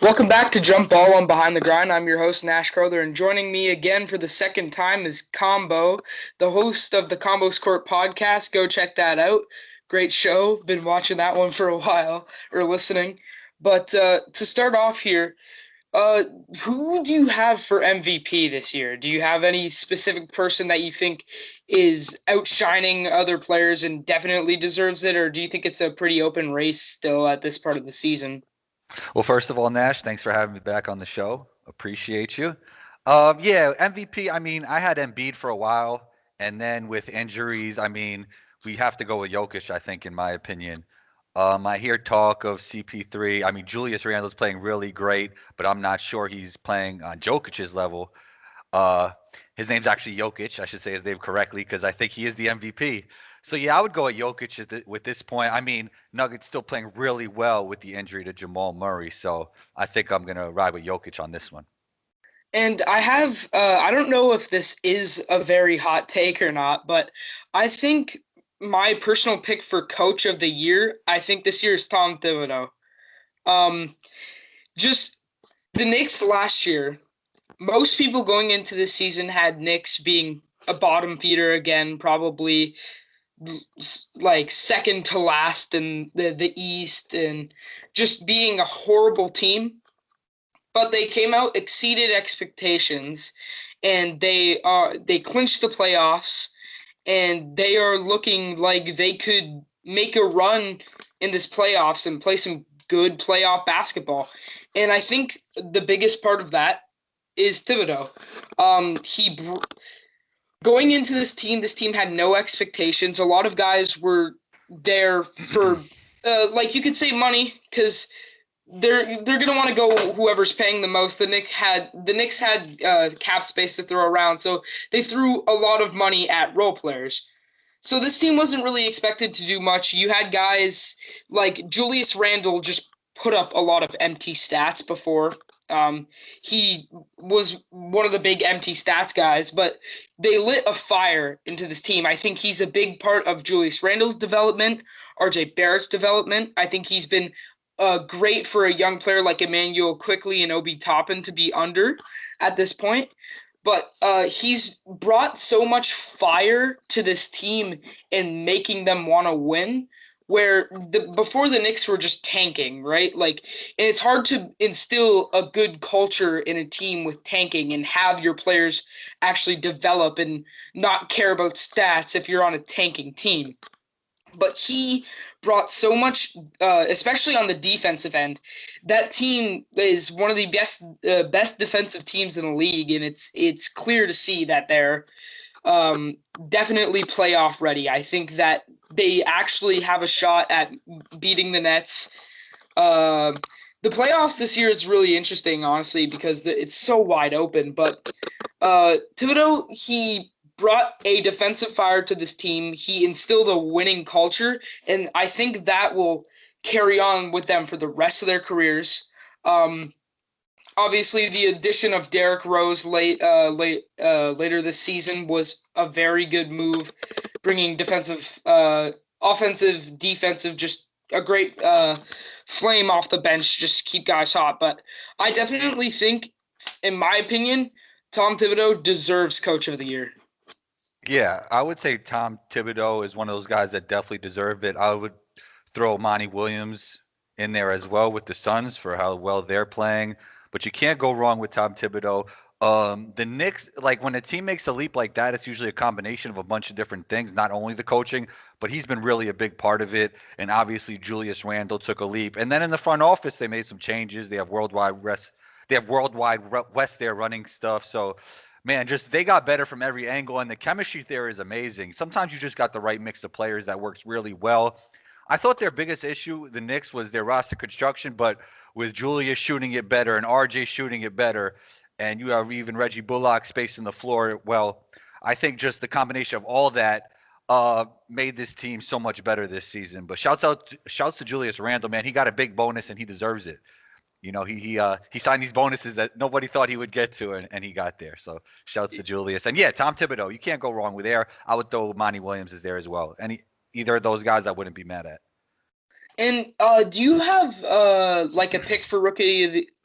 Welcome back to Jump Ball on Behind the Grind. I'm your host, Nash Crowther, and joining me again for the second time is Combo, the host of the Combo's Court podcast. Go check that out. Great show. Been watching that one for a while, or listening. But to start off here, uh, who do you have for MVP this year? Do you have any specific person that you think is outshining other players and definitely deserves it, or do you think it's a pretty open race still at this part of the season? Well, first of all, Nash, thanks for having me back on the show. Appreciate you. Yeah, MVP. I mean, I had Embiid for a while, and then with injuries, I mean, we have to go with Jokic, I think, in my opinion. I hear talk of CP3. I mean, Julius Randle's playing really great, but I'm not sure he's playing on Jokic's level. Uh, his name's actually Jokic. I should say his name correctly because I think he is the MVP. So yeah, I would go at Jokic with this point. I mean, Nuggets still playing really well with the injury to Jamal Murray, so I think I'm gonna ride with Jokic on this one. And I don't know if this is a very hot take or not, but I think my personal pick for coach of the year, I think this year is Tom Thibodeau. Um, just the Knicks last year, most people going into this season had Knicks being a bottom feeder again, probably like second to last in the East and just being a horrible team, but they came out, exceeded expectations, and they clinched the playoffs, and they are looking like they could make a run in this playoffs and play some good playoff basketball. And I think the biggest part of that is Thibodeau. He going into this team had no expectations. A lot of guys were there for, like you could say, money because they're gonna want to go whoever's paying the most. The Knicks had cap space to throw around, so they threw a lot of money at role players. So this team wasn't really expected to do much. You had guys like Julius Randle just put up a lot of empty stats before. He was one of the big empty stats guys, but they lit a fire into this team. I think he's a big part of Julius Randle's development, RJ Barrett's development. I think he's been great for a young player like Emmanuel Quickly and Obi Toppin to be under at this point. But he's brought so much fire to this team in making them want to win. Where before the Knicks were just tanking, right? Like, and it's hard to instill a good culture in a team with tanking and have your players actually develop and not care about stats if you're on a tanking team. But he brought so much, especially on the defensive end. That team is one of the best defensive teams in the league, and it's clear to see that they're definitely playoff ready. I think that they actually have a shot at beating the Nets. The playoffs this year is really interesting, honestly, because it's so wide open. But Thibodeau, he brought a defensive fire to this team. He instilled a winning culture, and I think that will carry on with them for the rest of their careers. Obviously, the addition of Derrick Rose later this season was a very good move, bringing offensive, defensive, just a great flame off the bench, just to keep guys hot. But I definitely think, in my opinion, Tom Thibodeau deserves Coach of the Year. Yeah, I would say Tom Thibodeau is one of those guys that definitely deserve it. I would throw Monty Williams in there as well with the Suns for how well they're playing. But you can't go wrong with Tom Thibodeau. The Knicks, like when a team makes a leap like that, it's usually a combination of a bunch of different things, not only the coaching, but he's been really a big part of it. And obviously, Julius Randle took a leap. And then in the front office, they made some changes. They have Worldwide West there running stuff. So man, just they got better from every angle, and the chemistry there is amazing. Sometimes you just got the right mix of players that works really well. I thought their biggest issue, the Knicks, was their roster construction, but with Julius shooting it better and RJ shooting it better, and you have even Reggie Bullock spacing the floor, well, I think just the combination of all that made this team so much better this season. But shouts to Julius Randle, man. He got a big bonus and he deserves it. You know, he signed these bonuses that nobody thought he would get to, and he got there. So shouts to Julius. And yeah, Tom Thibodeau, you can't go wrong with there. I would throw Monty Williams is there as well. Either of those guys I wouldn't be mad at. And do you have like a pick for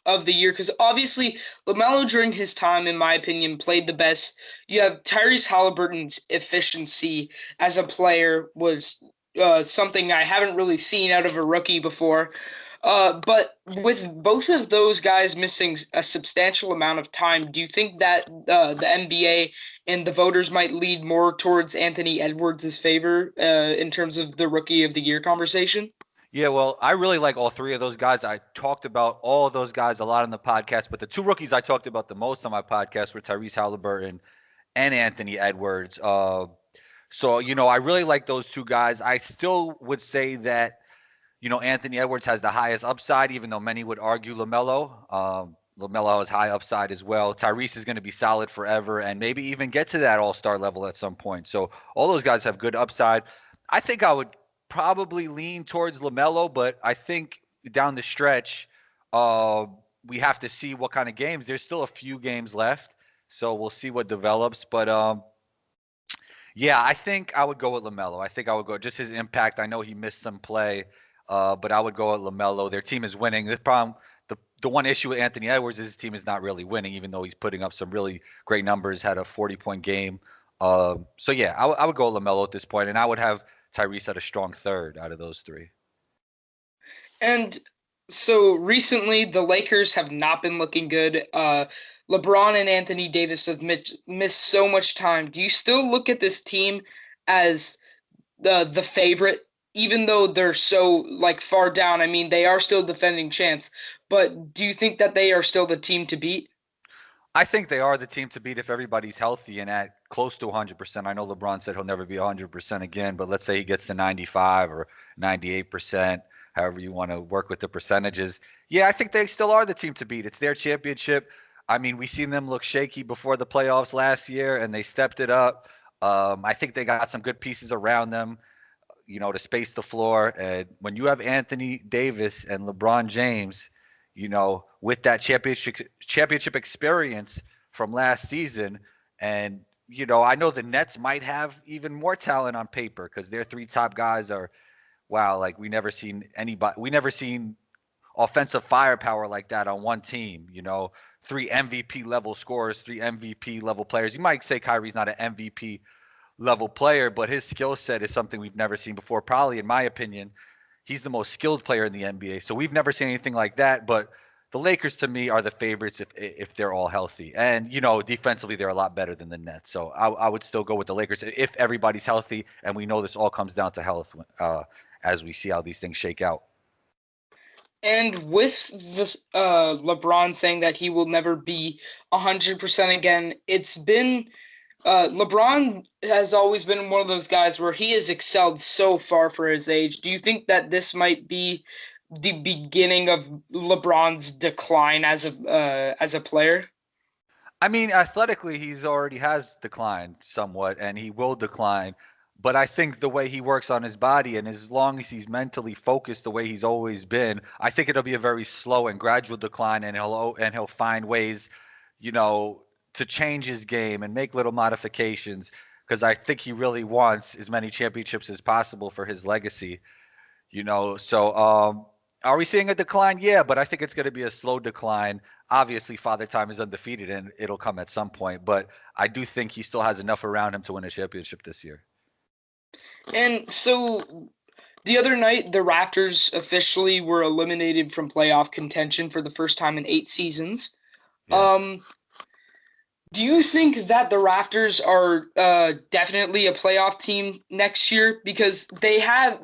of the year? Because obviously LaMelo during his time, in my opinion, played the best. You have Tyrese Halliburton's efficiency as a player was something I haven't really seen out of a rookie before. But with both of those guys missing a substantial amount of time, do you think that the NBA and the voters might lead more towards Anthony Edwards' favor in terms of the Rookie of the Year conversation? Yeah, well, I really like all three of those guys. I talked about all of those guys a lot on the podcast, but the two rookies I talked about the most on my podcast were Tyrese Halliburton and Anthony Edwards. So, I really like those two guys. I still would say that, Anthony Edwards has the highest upside, even though many would argue LaMelo. LaMelo has high upside as well. Tyrese is going to be solid forever and maybe even get to that all-star level at some point. So all those guys have good upside. I think I would probably lean towards LaMelo, but I think down the stretch, we have to see what kind of games. There's still a few games left, so we'll see what develops. But yeah, I think I would go with LaMelo. I think I would go just his impact. I know he missed some play, but I would go with LaMelo. Their team is winning. The problem, the one issue with Anthony Edwards is his team is not really winning, even though he's putting up some really great numbers. Had a 40-point game. So yeah, I would go with LaMelo at this point, and I would have Tyrese at a strong third out of those three. And so recently, the Lakers have not been looking good. LeBron and Anthony Davis have missed so much time. Do you still look at this team as the favorite, even though they're so far down? I mean, they are still defending champs, but do you think that they are still the team to beat? I think they are the team to beat if everybody's healthy and at close to 100%. I know LeBron said he'll never be 100% again, but let's say he gets to 95 or 98%, however you want to work with the percentages. Yeah, I think they still are the team to beat. It's their championship. I mean, we seen them look shaky before the playoffs last year, and they stepped it up. I think they got some good pieces around them, to space the floor. And when you have Anthony Davis and LeBron James, with that championship experience from last season, and I know the Nets might have even more talent on paper because their three top guys are wow, like we never seen offensive firepower like that on one team. Three MVP level scorers, three MVP level players. You might say Kyrie's not an MVP level player, but his skill set is something we've never seen before. Probably, in my opinion, he's the most skilled player in the NBA. So we've never seen anything like that. But the Lakers, to me, are the favorites if they're all healthy. And defensively, they're a lot better than the Nets. So I would still go with the Lakers if everybody's healthy. And we know this all comes down to health as we see how these things shake out. And with the LeBron saying that he will never be 100% again, it's been LeBron has always been one of those guys where he has excelled so far for his age. Do you think that this might be the beginning of LeBron's decline as a player? I mean, athletically, he's already has declined somewhat, and he will decline. But I think the way he works on his body, and as long as he's mentally focused the way he's always been, I think it'll be a very slow and gradual decline, and he'll find ways, to change his game and make little modifications. Because I think he really wants as many championships as possible for his legacy. So are we seeing a decline? Yeah, but I think it's going to be a slow decline. Obviously, Father Time is undefeated, and it'll come at some point. But I do think he still has enough around him to win a championship this year. And so the other night, the Raptors officially were eliminated from playoff contention for the first time in 8 seasons. Yeah. Do you think that the Raptors are definitely a playoff team next year? Because they have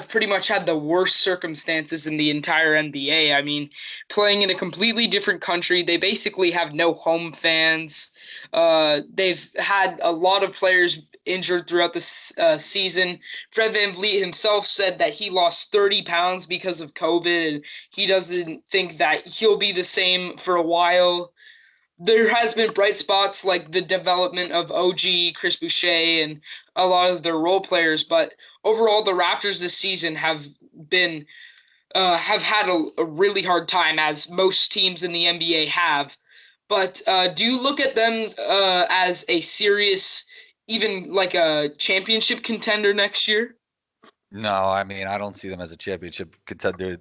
pretty much had the worst circumstances in the entire NBA. I mean, playing in a completely different country, they basically have no home fans. They've had a lot of players injured throughout the season. Fred VanVleet himself said that he lost 30 pounds because of COVID, and he doesn't think that he'll be the same for a while. There has been bright spots like the development of OG, Chris Boucher, and a lot of their role players, but overall, the Raptors this season have had a really hard time, as most teams in the NBA have. But do you look at them as a serious, even like a championship contender next year? No, I mean, I don't see them as a championship contender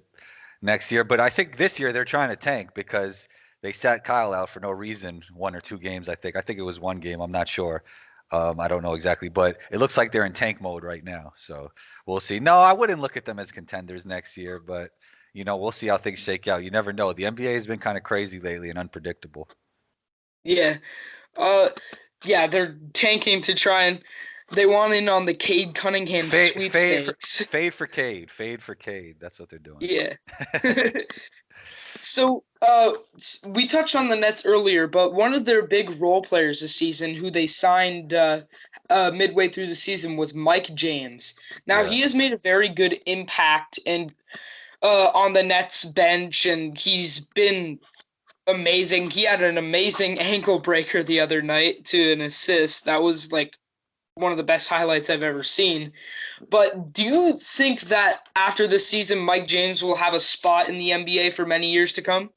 next year. But I think this year they're trying to tank because they sat Kyle out for no reason, 1 or 2 games. I think it was 1 game. I'm not sure. I don't know exactly, but it looks like they're in tank mode right now. So we'll see. No, I wouldn't look at them as contenders next year, but we'll see how things shake out. You never know. The NBA has been kind of crazy lately and unpredictable. Yeah. Uh, yeah, they're tanking to try and they want in on the Cade Cunningham Fade, fade for, sweepstakes. fade for Cade. Fade for Cade. That's what they're doing. Yeah. So, we touched on the Nets earlier, but one of their big role players this season, who they signed midway through the season, was Mike James. Now, Yeah. he has made a very good impact and on the Nets bench, and he's been amazing. He had an amazing ankle breaker the other night to an assist. That was like one of the best highlights I've ever seen. But do you think that after this season, Mike James will have a spot in the NBA for many years to come?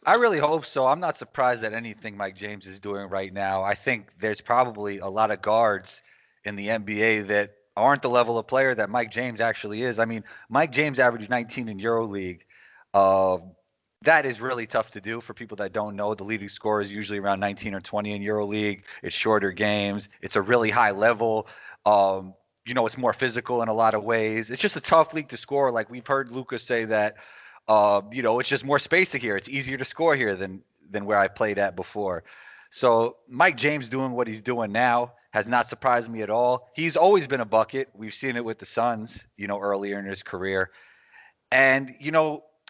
I really hope so. I'm not surprised at anything Mike James is doing right now. I think there's probably a lot of guards in the NBA that aren't the level of player that Mike James actually is. I mean, Mike James averaged 19 in EuroLeague. Uh, that is really tough to do for people that don't know. The leading scorer is usually around 19 or 20 in EuroLeague. It's shorter games. It's a really high level. It's more physical in a lot of ways. It's just a tough league to score. Like we've heard Lucas say that it's just more spacing here. It's easier to score here than where I played at before. So Mike James doing what he's doing now has not surprised me at all. He's always been a bucket. We've seen it with the Suns, earlier in his career. And,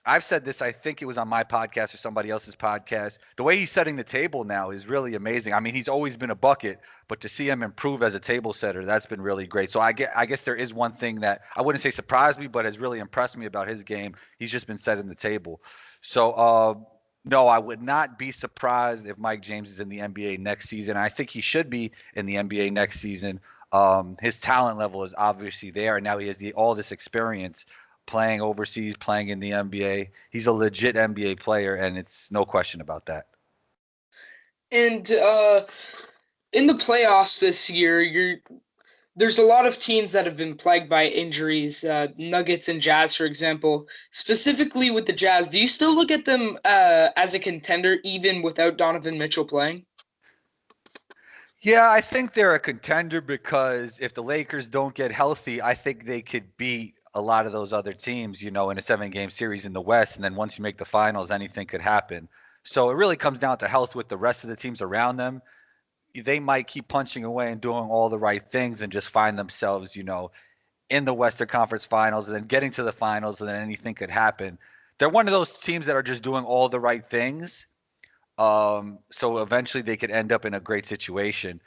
I've said this, I think it was on my podcast or somebody else's podcast. The way he's setting the table now is really amazing. I mean, he's always been a bucket, but to see him improve as a table setter, that's been really great. So I guess there is one thing that I wouldn't say surprised me, but has really impressed me about his game. He's just been setting the table. So, no, I would not be surprised if Mike James is in the NBA next season. I think he should be in the NBA next season. His talent level is obviously there, and now he has all this experience playing overseas, playing in the NBA. He's a legit NBA player, and it's no question about that. And in the playoffs this year, there's a lot of teams that have been plagued by injuries. Nuggets and Jazz, for example. Specifically with the Jazz, do you still look at them as a contender even without Donovan Mitchell playing? Yeah, I think they're a contender because if the Lakers don't get healthy, I think they could beat a lot of those other teams, in a 7-game series in the West. And then once you make the finals, anything could happen. So it really comes down to health with the rest of the teams around them. They might keep punching away and doing all the right things and just find themselves, in the Western Conference Finals and then getting to the finals and then anything could happen. They're one of those teams that are just doing all the right things. So eventually they could end up in a great situation.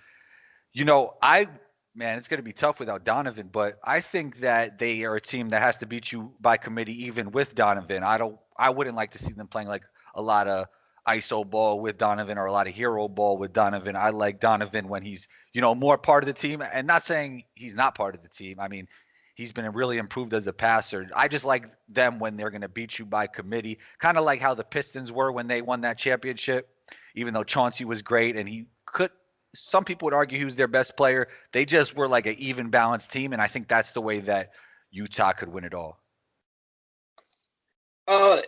Man, it's going to be tough without Donovan, but I think that they are a team that has to beat you by committee even with Donovan. I wouldn't like to see them playing like a lot of ISO ball with Donovan or a lot of hero ball with Donovan. I like Donovan when he's, more part of the team, and not saying he's not part of the team. I mean, he's been really improved as a passer. I just like them when they're going to beat you by committee, kind of like how the Pistons were when they won that championship. Even though Chauncey was great and he could, some people would argue he was their best player. They just were like an even balanced team, and I think that's the way that Utah could win it all.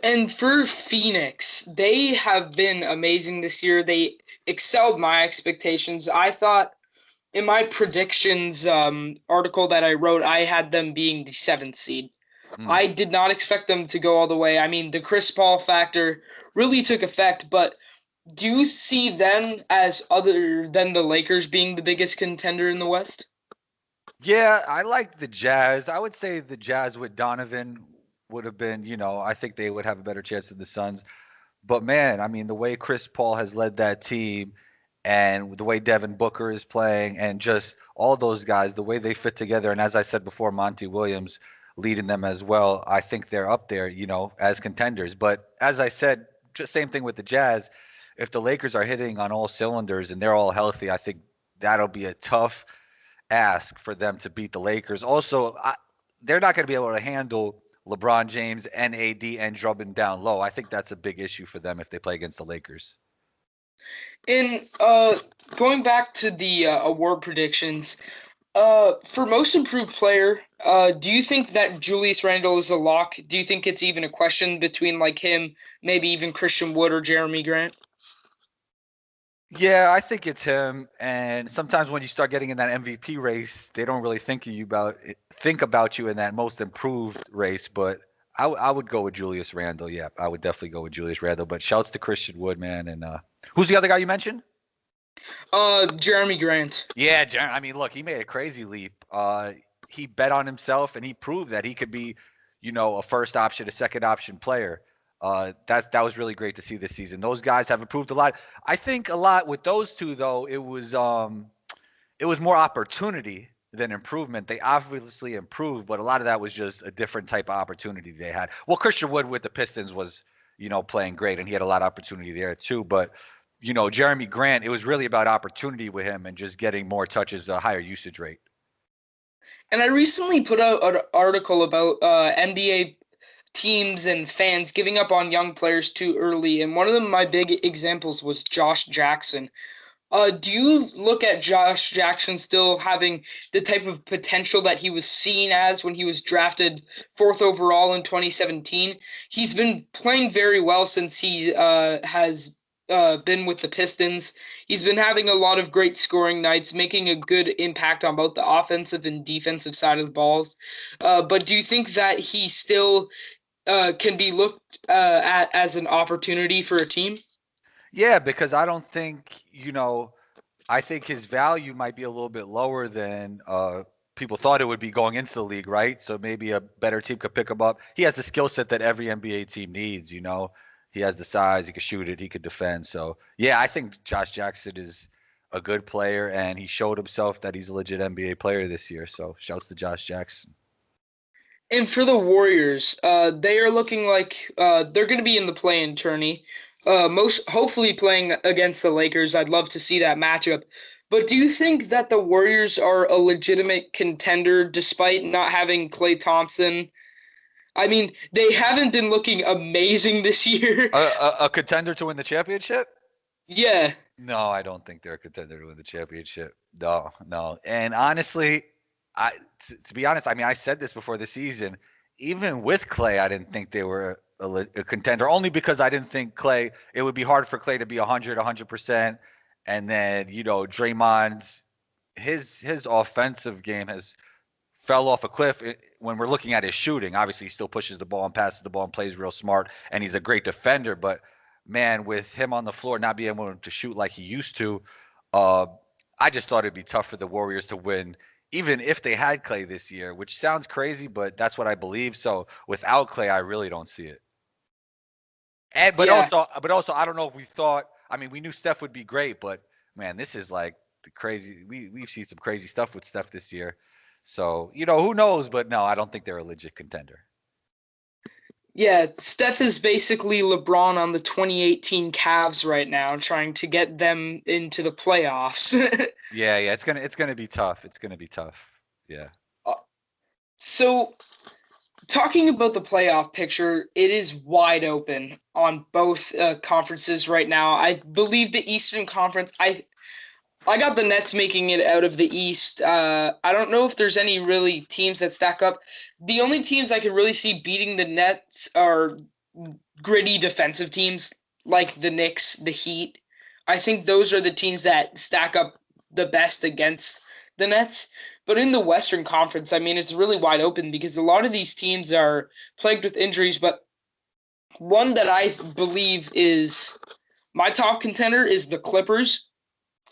And for Phoenix, they have been amazing this year. They excelled my expectations. I thought in my predictions article that I wrote, I had them being the 7th seed. I did not expect them to go all the way. I mean, the Chris Paul factor really took effect, but do you see them as other than the Lakers being the biggest contender in the West? Yeah, I like the Jazz. I would say the Jazz with Donovan would have been, I think they would have a better chance than the Suns. But man, I mean, the way Chris Paul has led that team and the way Devin Booker is playing and just all those guys, the way they fit together. And as I said before, Monty Williams leading them as well. I think they're up there, as contenders. But as I said, just same thing with the Jazz. If the Lakers are hitting on all cylinders and they're all healthy, I think that'll be a tough ask for them to beat the Lakers. Also, they're not going to be able to handle LeBron James and AD and Drummond down low. I think that's a big issue for them if they play against the Lakers. In going back to the award predictions, For most improved player, do you think that Julius Randle is a lock? Do you think it's even a question between like him, maybe even Christian Wood or Jeremy Grant? Yeah, I think it's him. And sometimes when you start getting in that MVP race, they don't really think about you in that most improved race. But I would go with Julius Randle. Yeah, I would definitely go with Julius Randle. But shouts to Christian Wood, man. And who's the other guy you mentioned? Jeremy Grant. Yeah, I mean, look, he made a crazy leap. He bet on himself, and he proved that he could be, a first option, a second option player. That was really great to see this season. Those guys have improved a lot. I think a lot with those two, though, it was more opportunity than improvement. They obviously improved, but a lot of that was just a different type of opportunity they had. Well, Christian Wood with the Pistons was, playing great, and he had a lot of opportunity there too. But Jeremy Grant, it was really about opportunity with him and just getting more touches, a higher usage rate. And I recently put out an article about NBA teams and fans giving up on young players too early, and one of them, my big examples was Josh Jackson. Do you look at Josh Jackson still having the type of potential that he was seen as when he was drafted fourth overall in 2017? He's been playing very well since he has been with the Pistons. He's been having a lot of great scoring nights, making a good impact on both the offensive and defensive side of the balls. But do you think that he still can be looked at as an opportunity for a team? Yeah, because I don't think, I think his value might be a little bit lower than people thought it would be going into the league, right? So maybe a better team could pick him up. He has the skill set that every NBA team needs. He has the size, he could shoot it, he could defend. So, yeah, I think Josh Jackson is a good player, and he showed himself that he's a legit NBA player this year. So, shouts to Josh Jackson. And for the Warriors, they are looking like they're going to be in the play-in tourney. Most hopefully playing against the Lakers. I'd love to see that matchup. But do you think that the Warriors are a legitimate contender despite not having Klay Thompson? I mean, they haven't been looking amazing this year. A contender to win the championship? Yeah. No, I don't think they're a contender to win the championship. No, no. And honestly, to be honest, I mean, I said this before the season. Even with Clay, I didn't think they were a contender. Only because I didn't think Clay. It would be hard for Clay to be 100%, and then Draymond's his offensive game has fell off a cliff when we're looking at his shooting. Obviously, he still pushes the ball and passes the ball and plays real smart, and he's a great defender. But man, with him on the floor not being able to shoot like he used to, uh, I just thought it'd be tough for the Warriors to win, even if they had Clay this year, which sounds crazy, but that's what I believe. So without Clay, I really don't see it. And Yeah. but also, I don't know if we thought. I mean, we knew Steph would be great, but man, this is like the crazy. We've seen some crazy stuff with Steph this year. So who knows? But no, I don't think they're a legit contender. Yeah, Steph is basically LeBron on the 2018 Cavs right now, trying to get them into the playoffs. Yeah, yeah, it's gonna be tough. It's gonna be tough. Yeah. So, talking about the playoff picture, it is wide open on both conferences right now. I believe the Eastern Conference. I got the Nets making it out of the East. I don't know if there's any really teams that stack up. The only teams I could really see beating the Nets are gritty defensive teams like the Knicks, the Heat. I think those are the teams that stack up the best against the Nets. But in the Western Conference, I mean, it's really wide open because a lot of these teams are plagued with injuries. But one that I believe is my top contender is the Clippers.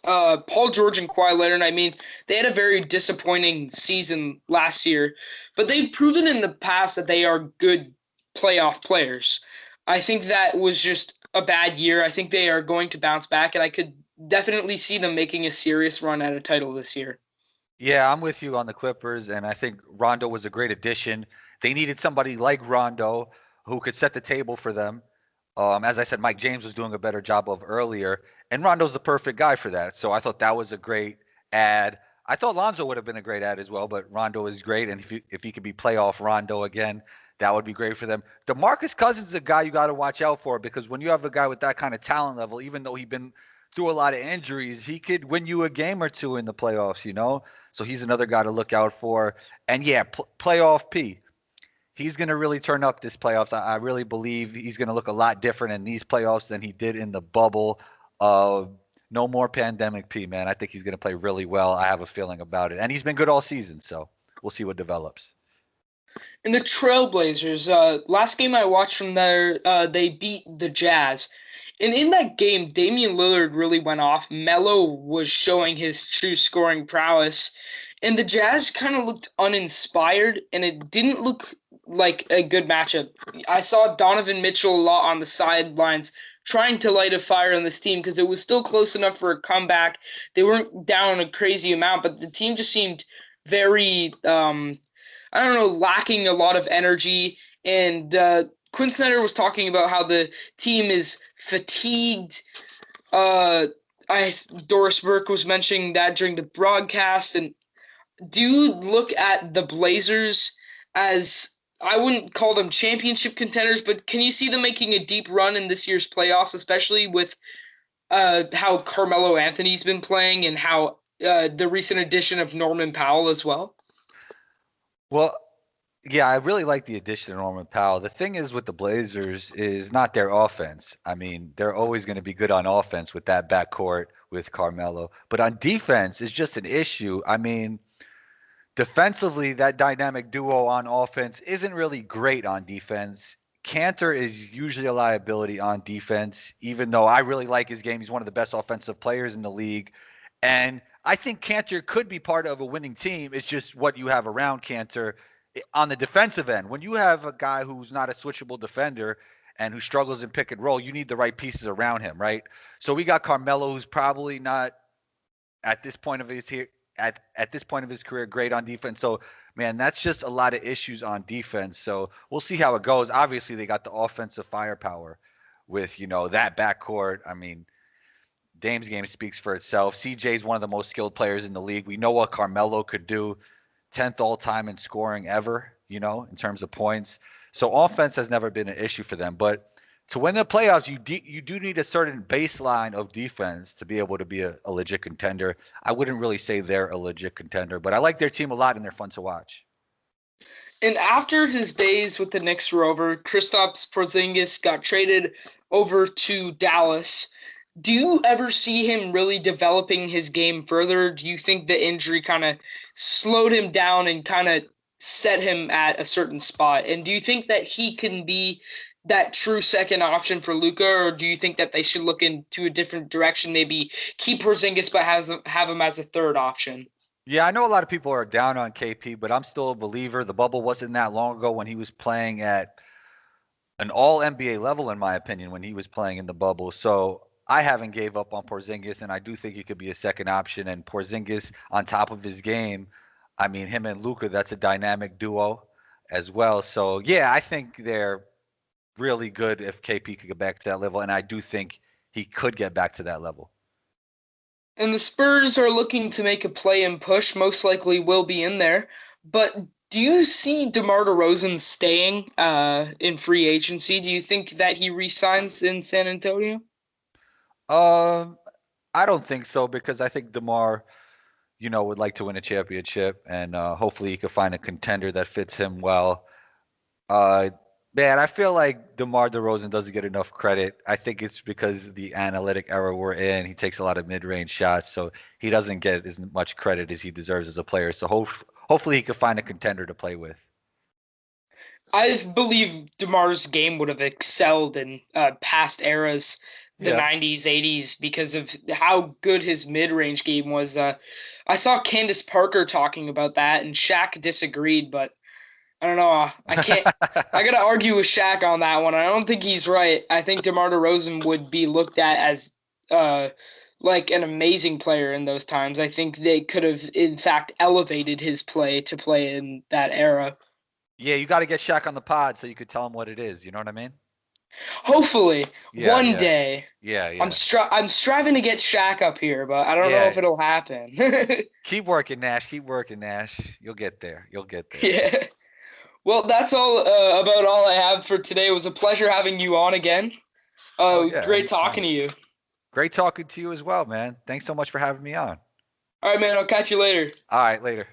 Paul George and Kawhi Leonard, I mean, they had a very disappointing season last year, but they've proven in the past that they are good playoff players. I think that was just a bad year. I think they are going to bounce back, and I could definitely see them making a serious run at a title this year. Yeah, I'm with you on the Clippers, and I think Rondo was a great addition. They needed somebody like Rondo who could set the table for them. As I said, Mike James was doing a better job of earlier, and Rondo's the perfect guy for that. So I thought that was a great add. I thought Lonzo would have been a great add as well, but Rondo is great, and if he could be playoff Rondo again, that would be great for them. Demarcus Cousins is a guy you got to watch out for because when you have a guy with that kind of talent level, even though he's been through a lot of injuries, he could win you a game or two in the playoffs. So he's another guy to look out for. And yeah, playoff P. He's going to really turn up this playoffs. I really believe he's going to look a lot different in these playoffs than he did in the bubble. No more pandemic P, man. I think he's going to play really well. I have a feeling about it. And he's been good all season, so we'll see what develops. And the Trailblazers, last game I watched from there, they beat the Jazz. And in that game, Damian Lillard really went off. Melo was showing his true scoring prowess. And the Jazz kind of looked uninspired, and it didn't look like a good matchup. I saw Donovan Mitchell a lot on the sidelines trying to light a fire on this team because it was still close enough for a comeback. They weren't down a crazy amount, but the team just seemed very I don't know, lacking a lot of energy. And Quinn Snyder was talking about how the team is fatigued. Doris Burke was mentioning that during the broadcast. And do you look at the Blazers as, I wouldn't call them championship contenders, but can you see them making a deep run in this year's playoffs, especially with how Carmelo Anthony's been playing and how the recent addition of Norman Powell as well? Well, yeah, I really like the addition of Norman Powell. The thing is with the Blazers is not their offense. I mean, they're always going to be good on offense with that backcourt with Carmelo, but on defense is just an issue. I mean, defensively, that dynamic duo on offense isn't really great on defense. Cantor is usually a liability on defense, even though I really like his game. He's one of the best offensive players in the league. And I think Cantor could be part of a winning team. It's just what you have around Cantor on the defensive end. When you have a guy who's not a switchable defender and who struggles in pick and roll, you need the right pieces around him, right? So we got Carmelo, who's probably not at this point of his at this point of his career great on defense. So man, that's just a lot of issues on defense. So we'll see how it goes. Obviously, they got the offensive firepower with that backcourt. I mean, Dame's game speaks for itself. CJ is one of the most skilled players in the league. We know what Carmelo could do, 10th all time in scoring ever, in terms of points. So offense has never been an issue for them. But to win the playoffs, you do need a certain baseline of defense to be able to be a legit contender. I wouldn't really say they're a legit contender, but I like their team a lot and they're fun to watch. And after his days with the Knicks were over, Kristaps Porzingis got traded over to Dallas. Do you ever see him really developing his game further? Do you think the injury kind of slowed him down and kind of set him at a certain spot? And do you think that he can be that true second option for Luka, or do you think that they should look into a different direction, maybe keep Porzingis but have him as a third option? Yeah, I know a lot of people are down on KP, but I'm still a believer. The bubble wasn't that long ago when he was playing at an all NBA level, in my opinion, when he was playing in the bubble. So I haven't gave up on Porzingis, and I do think he could be a second option. And Porzingis on top of his game, I mean, him and Luka, that's a dynamic duo as well. So yeah, I think they're really good if KP could get back to that level, and I do think he could get back to that level. And the Spurs are looking to make a play-in push, most likely will be in there. But do you see DeMar DeRozan staying in free agency? Do you think that he re-signs in San Antonio? I don't think so because I think DeMar, would like to win a championship, and hopefully he could find a contender that fits him well. Man, I feel like DeMar DeRozan doesn't get enough credit. I think it's because the analytic era we're in. He takes a lot of mid-range shots, so he doesn't get as much credit as he deserves as a player. So hopefully he could find a contender to play with. I believe DeMar's game would have excelled in past eras, the 90s, 80s, because of how good his mid-range game was. I saw Candace Parker talking about that, and Shaq disagreed, but I don't know. I can't. I gotta argue with Shaq on that one. I don't think he's right. I think DeMar DeRozan would be looked at as like an amazing player in those times. I think they could have, in fact, elevated his play to play in that era. Yeah, you got to get Shaq on the pod so you could tell him what it is. You know what I mean? Hopefully, one day. Yeah. I'm striving to get Shaq up here, but I don't know if it'll happen. Keep working, Nash. Keep working, Nash. You'll get there. Yeah. Well, that's all about all I have for today. It was a pleasure having you on again. Great talking to you. Great talking to you as well, man. Thanks so much for having me on. All right, man. I'll catch you later. All right, later.